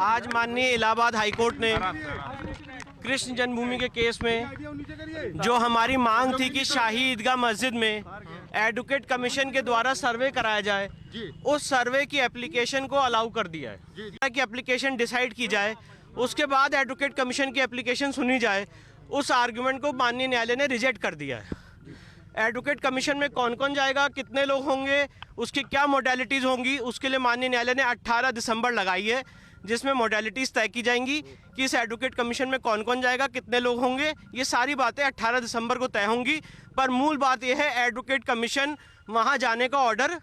आज माननीय इलाहाबाद हाईकोर्ट ने कृष्ण जन्मभूमि के केस में जो हमारी मांग थी कि शाही ईदगाह मस्जिद में एडवोकेट कमीशन के द्वारा सर्वे कराया जाए, उस सर्वे की एप्लीकेशन को अलाउ कर दिया है कि एप्लीकेशन डिसाइड की जाए, उसके बाद एडवोकेट कमीशन की एप्लीकेशन सुनी जाए। उस आर्गुमेंट को माननीय न्यायालय ने रिजेक्ट कर दिया है। एडवोकेट कमीशन में कौन कौन जाएगा, कितने लोग होंगे, उसकी क्या मोडेलिटीज़ होंगी, उसके लिए माननीय न्यायालय ने 18 दिसंबर लगाई है, जिसमें मोडेलिटीज़ तय की जाएंगी कि इस एडवोकेट कमीशन में कौन कौन जाएगा, कितने लोग होंगे। ये सारी बातें 18 दिसंबर को तय होंगी। पर मूल बात यह है, एडवोकेट कमीशन वहाँ जाने का ऑर्डर,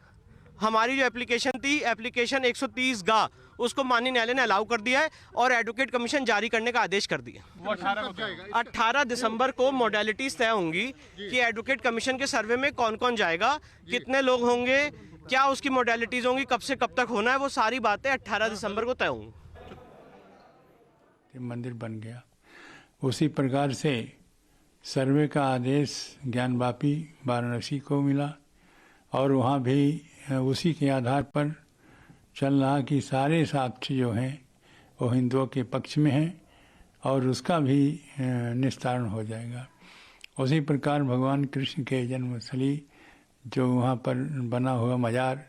हमारी जो एप्लीकेशन थी, एप्लीकेशन 130 गा, उसको माननीय न्यायालय ने अलाउ कर दिया है और एडवोकेट कमीशन जारी करने का आदेश कर दिया। 18 दिसंबर को मोडेलिटीज तय होंगी कि एडवोकेट कमीशन के सर्वे में कौन कौन जाएगा, कितने लोग होंगे, क्या उसकी मोडेलिटीज होंगी, कब से कब तक होना है, वो सारी बातें 18 दिसंबर को तय होंगी। मंदिर बन गया, उसी प्रकार से सर्वे का आदेश ज्ञानवापी वाराणसी को मिला और वहाँ भी उसी के आधार पर चल रहा कि सारे साक्ष्य जो हैं वो हिंदुओं के पक्ष में हैं और उसका भी निस्तारण हो जाएगा। उसी प्रकार भगवान कृष्ण के जन्मस्थली जो वहाँ पर बना हुआ मजार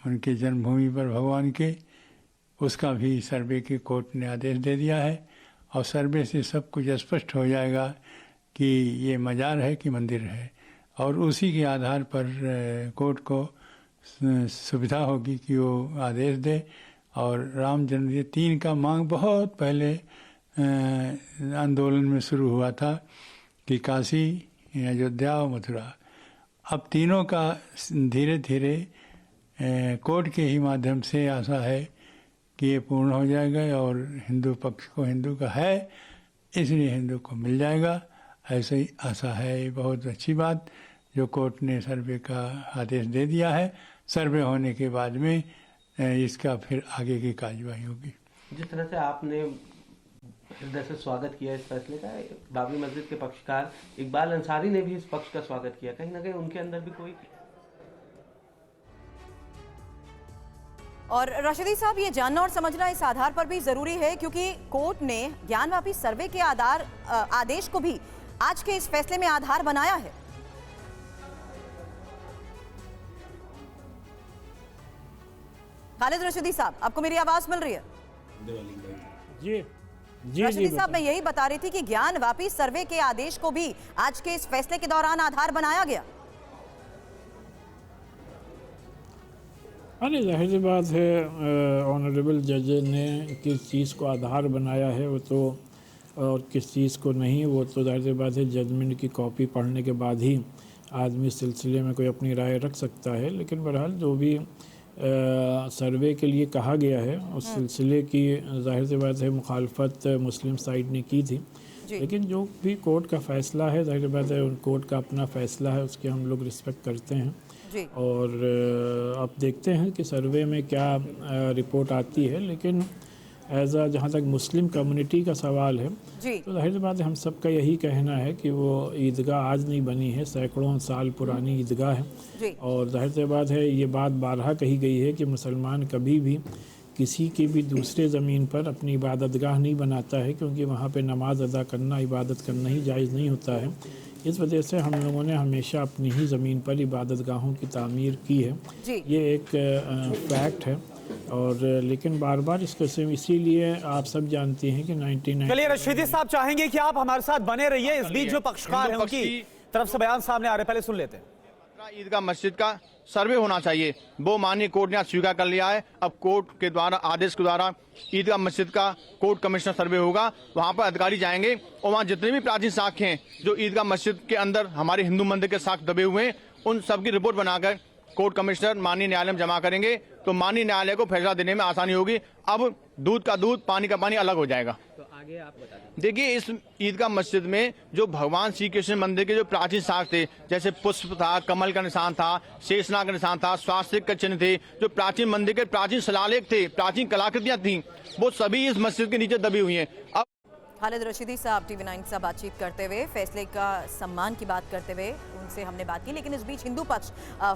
उनकी जन्मभूमि पर भगवान के, उसका भी सर्वे के कोर्ट ने आदेश दे दिया है और सर्वे से सब कुछ स्पष्ट हो जाएगा कि ये मजार है कि मंदिर है और उसी के आधार पर कोर्ट को सुविधा होगी कि वो आदेश दे। और राम जन्मदिन 3 का मांग बहुत पहले आंदोलन में शुरू हुआ था कि काशी, अयोध्या और मथुरा। अब तीनों का धीरे धीरे कोर्ट के ही माध्यम से आशा है कि ये पूर्ण हो जाएगा और हिंदू पक्ष को हिंदू का है इसलिए हिंदू को मिल जाएगा, ऐसे ही आशा है। बहुत अच्छी बात जो कोर्ट ने सर्वे का आदेश दे दिया है। सर्वे होने के बाद में इसका फिर आगे की कार्यवाही होगी। जिस तरह से आपने हृदय से स्वागत किया इस फैसले का, बाबरी मस्जिद के पक्षकार इकबाल अंसारी ने भी इस पक्ष का स्वागत किया। कहीं ना कहीं उनके अंदर भी कोई। और राशिदी साहब, ये जानना और समझना इस आधार पर भी जरूरी है क्योंकि कोर्ट ने ज्ञानवापी सर्वे के आदेश को भी आज के इस फैसले में आधार बनाया है। खालिद रशीदी साहब, आपको मेरी आवाज मिल रही है? जी जी रशीदी साहब, मैं यही बता रही थी कि ज्ञानवापी सर्वे के आदेश को भी आज के इस फैसले के दौरान आधार बनाया गया। अरे जाहिर सी बात है, ऑनरेबल जज ने किस चीज़ को आधार बनाया है वो तो, और किस चीज़ को नहीं, वो तो जाहिर सी बात है जजमेंट की कॉपी पढ़ने के बाद ही आदमी इस सिलसिले में कोई अपनी राय रख सकता है। लेकिन बहरहाल जो भी सर्वे के लिए कहा गया है उस सिलसिले की जाहिर सी बात है मुखालफत मुस्लिम साइड ने की थी। लेकिन जो भी कोर्ट का फ़ैसला है, जाहिर बात है कोर्ट का अपना फ़ैसला है, उसकी हम लोग रिस्पेक्ट करते हैं। और अब देखते हैं कि सर्वे में क्या रिपोर्ट आती है। लेकिन एज आ जहाँ तक मुस्लिम कम्युनिटी का सवाल है तो जाहिर सी बात है हम सब का यही कहना है कि वो ईदगाह आज नहीं बनी है, सैकड़ों साल पुरानी ईदगाह है। और जाहिर सी बात है ये बात बारहा कही गई है कि मुसलमान कभी भी किसी की भी दूसरे ज़मीन पर अपनी इबादतगाह नहीं बनाता है, क्योंकि वहाँ पे नमाज अदा करना, इबादत करना ही जायज़ नहीं होता है। इस वजह से हम लोगों ने हमेशा अपनी ही ज़मीन पर इबादतगाहों की तामीर की है। ये एक फैक्ट है। और लेकिन बार बार इसको इसीलिए आप सब जानते हैं कि 1990। चलिए रशीदी साहब, चाहेंगे कि आप हमारे साथ बने रहिए। इस बीच जो पक्षकार हैं उनकी तरफ से बयान सामने आ रहे, पहले सुन लेते हैं। ईदगाह मस्जिद का सर्वे होना चाहिए, वो माननीय कोर्ट ने आज स्वीकार कर लिया है। अब कोर्ट के द्वारा आदेश के द्वारा ईदगाह मस्जिद का कोर्ट कमिश्नर सर्वे होगा, वहाँ पर अधिकारी जाएंगे और वहाँ जितने भी प्राचीन साक्ष्य हैं जो ईदगाह मस्जिद के अंदर हमारे हिंदू मंदिर के साक्ष्य दबे हुए हैं, उन सब की रिपोर्ट बनाकर कोर्ट कमिश्नर माननीय न्यायालय में जमा करेंगे तो माननीय न्यायालय को फैसला देने में आसानी होगी। अब दूध का दूध, पानी का पानी अलग हो जाएगा। तो आगे आप बता दीजिए। देखिए, इस ईदगाह मस्जिद में जो भगवान श्री कृष्ण मंदिर के जो प्राचीन साक्ष्य थे, जैसे पुष्प था, कमल का निशान था, शेषनाग का निशान था, स्वास्तिक का चिन्ह थे, जो प्राचीन मंदिर के प्राचीन शिलालेख थे, प्राचीन कलाकृतियां थी, वो सभी इस मस्जिद के नीचे दबी हुई हैं। अब खालिद रशीदी साहब टीवी 9 से बातचीत करते हुए फैसले का सम्मान की बात करते हुए उनसे हमने बात की। लेकिन इस बीच हिंदू पक्ष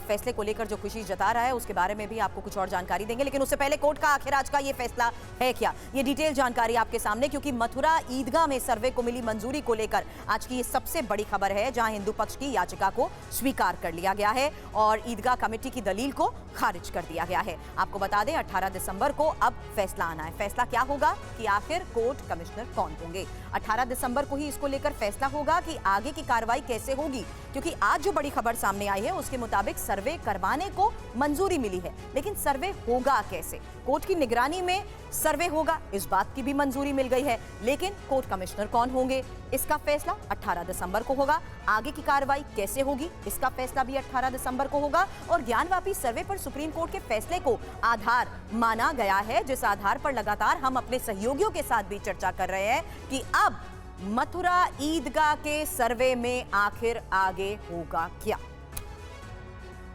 फैसले को लेकर जो खुशी जता रहा है उसके बारे में भी आपको कुछ और जानकारी देंगे। लेकिन उससे पहले कोर्ट का आखिर आज का ये फैसला है क्या, ये डिटेल जानकारी आपके सामने, क्योंकि मथुरा ईदगाह में सर्वे को मिली मंजूरी को लेकर आज की ये सबसे बड़ी खबर है, जहां हिंदू पक्ष की याचिका को स्वीकार कर लिया गया है और ईदगाह कमेटी की दलील को खारिज कर दिया गया है। आपको बता दें 18 दिसंबर को अब फैसला आना है। फैसला क्या होगा कि आखिर कोर्ट कमिश्नर कौन होंगे। 18 दिसंबर को ही इसको लेकर फैसला होगा कि आगे की कार्रवाई कैसे होगी, क्योंकि आज जो बड़ी खबर सामने आई है उसके मुताबिक सर्वे करवाने को मंजूरी मिली है, लेकिन सर्वे होगा कैसे, कोर्ट की निगरानी में सर्वे होगा, इस बात की भी मंजूरी मिल गई है। लेकिन कोर्ट कमिश्नर कौन होंगे इसका फैसला 18 दिसंबर को होगा। आगे की कार्रवाई कैसे होगी इसका फैसला भी 18 दिसंबर को होगा। और ज्ञानवापी सर्वे पर सुप्रीम कोर्ट के फैसले को आधार माना गया है, जिस आधार पर लगातार हम अपने सहयोगियों के साथ भी चर्चा कर रहे हैं कि अब मथुरा ईदगाह के सर्वे में आखिर आगे होगा क्या।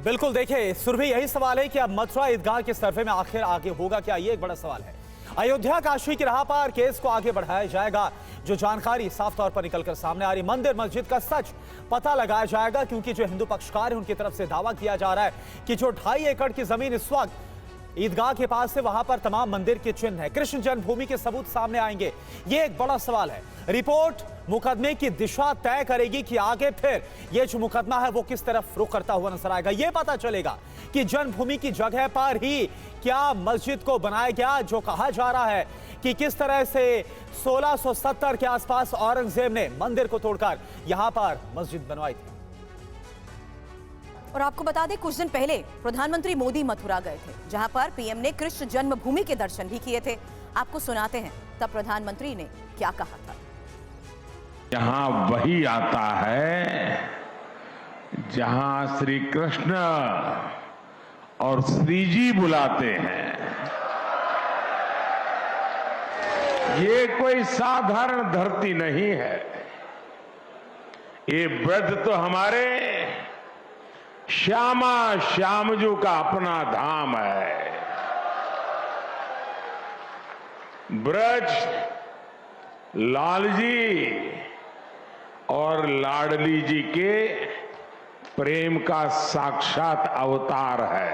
बिल्कुल, देखिए सुरभि, यही सवाल है कि अब मथुरा ईदगाह के सर्वे में आखिर आगे होगा क्या, ये एक बड़ा सवाल है। अयोध्या काशी की राह पर केस को आगे बढ़ाया जाएगा। जो जानकारी साफ तौर पर निकलकर सामने आ रही, मंदिर मस्जिद का सच पता लगाया जाएगा, क्योंकि जो हिंदू पक्षकार है उनकी तरफ से दावा किया जा रहा है कि जो 2.5 एकड़ की जमीन इस वक्त ईदगाह के पास से वहां पर तमाम मंदिर के चिन्ह है, कृष्ण जन्मभूमि के सबूत सामने आएंगे। ये एक बड़ा सवाल है। रिपोर्ट मुकदमे की दिशा तय करेगी कि आगे फिर ये जो मुकदमा है वो किस तरफ रुख करता हुआ नजर आएगा। ये पता चलेगा कि जन्मभूमि की जगह पर ही क्या मस्जिद को बनाया गया। जो कहा जा रहा है कि किस तरह से 1670 के आसपास औरंगजेब ने मंदिर को तोड़कर यहां पर मस्जिद बनवाई थी। और आपको बता दें, कुछ दिन पहले प्रधानमंत्री मोदी मथुरा गए थे, जहां पर पीएम ने कृष्ण जन्मभूमि के दर्शन भी किए थे। आपको सुनाते हैं तब प्रधानमंत्री ने क्या कहा था। यहाँ वही आता है जहां श्री कृष्ण और श्री जी बुलाते हैं। ये कोई साधारण धरती नहीं है, ये ब्रज तो हमारे श्यामा श्यामजू का अपना धाम है। ब्रज लाल जी और लाडली जी के प्रेम का साक्षात अवतार है।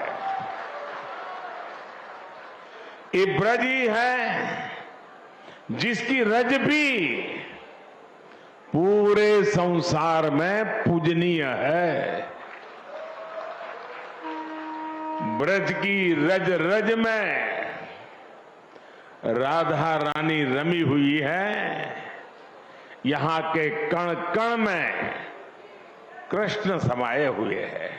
ये ब्रज ही है जिसकी रज भी पूरे संसार में पूजनीय है। ब्रज की रज रज में राधा रानी रमी हुई है। यहां के कण कण में कृष्ण समाये हुए हैं।